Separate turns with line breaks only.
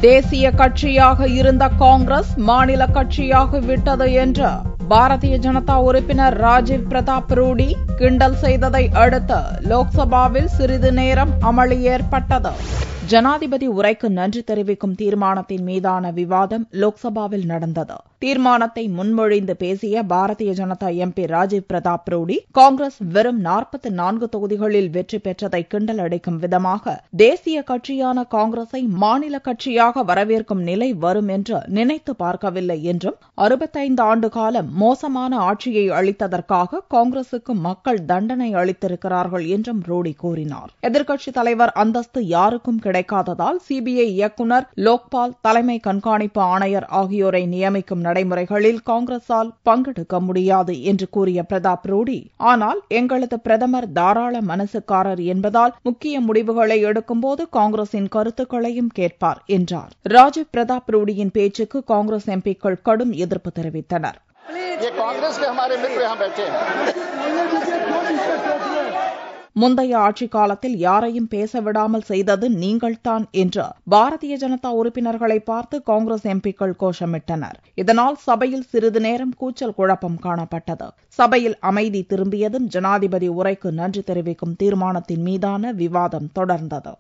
தேசிய கட்சியாக இருந்த காங்கிரஸ் மாநில கட்சியாக விட்டது என்று பாரதிய ஜனதா உறுப்பினர் ராஜீவ் பிரதாப் ரூடி கிண்டல் செய்ததை அடுத்து லோக்சபாவில் சிறிது நேரம் அமளி ஏற்பட்டது. ஜனாதிபதி உரைக்கு நன்றி தெரிவிக்கும் தீர்மானத்தின் மீதான விவாதம் லோக்சபாவில் நடந்தது. தீர்மானத்தை முன்மொழிந்து பேசிய பாரதிய ஜனதா எம்பி ராஜீவ் பிரதாப் ரூடி, காங்கிரஸ் வெறும் 44 தொகுதிகளில் வெற்றி பெற்றதை கிண்டல் அடிக்கும் விதமாக தேசிய கட்சியான காங்கிரஸை மாநில கட்சியாக வரவேற்கும் நிலை வரும் என்று நினைத்து பார்க்கவில்லை என்றும், 65 ஆண்டு காலம் மோசமான ஆட்சியை அளித்ததற்காக காங்கிரசுக்கு மக்கள் தண்டனை அளித்திருக்கிறார்கள் என்றும் ரூடி கூறினார். எதிர்க்கட்சித் தலைவர் அந்தஸ்து யாருக்கும் கிடைக்காததால் சிபிஐ இயக்குநர் லோக்பால், தலைமை கண்காணிப்பு ஆணையர் ஆகியோரை நியமிக்கும் நடைமுறைகளில் காங்கிரஸால் பங்கெடுக்க முடியாது என்று கூறிய பிரதாப் ரூடி, ஆனால் எங்களது பிரதமர் தாராள மனசுக்காரர் என்பதால் முக்கிய முடிவுகளை எடுக்கும்போது காங்கிரசின் கருத்துக்களையும் கேட்பார் என்றார். ராஜீவ் பிரதாப் ரூடியின் பேச்சுக்கு காங்கிரஸ் எம்பிக்கள் கடும் எதிர்ப்பு தெரிவித்தனர். முந்தைய ஆட்சிக் காலத்தில் யாரையும் பேசவிடாமல் செய்தது நீங்கள்தான் என்று பாரதிய ஜனதா உறுப்பினர்களை பார்த்து காங்கிரஸ் எம்பிக்கள் கோஷமிட்டனர். இதனால் சபையில் சிறிது நேரம் கூச்சல் குழப்பம் காணப்பட்டது. சபையில் அமைதி திரும்பியதும் ஜனாதிபதி உரைக்கு நன்றி தெரிவிக்கும் தீர்மானத்தின் மீதான விவாதம் தொடர்ந்தது.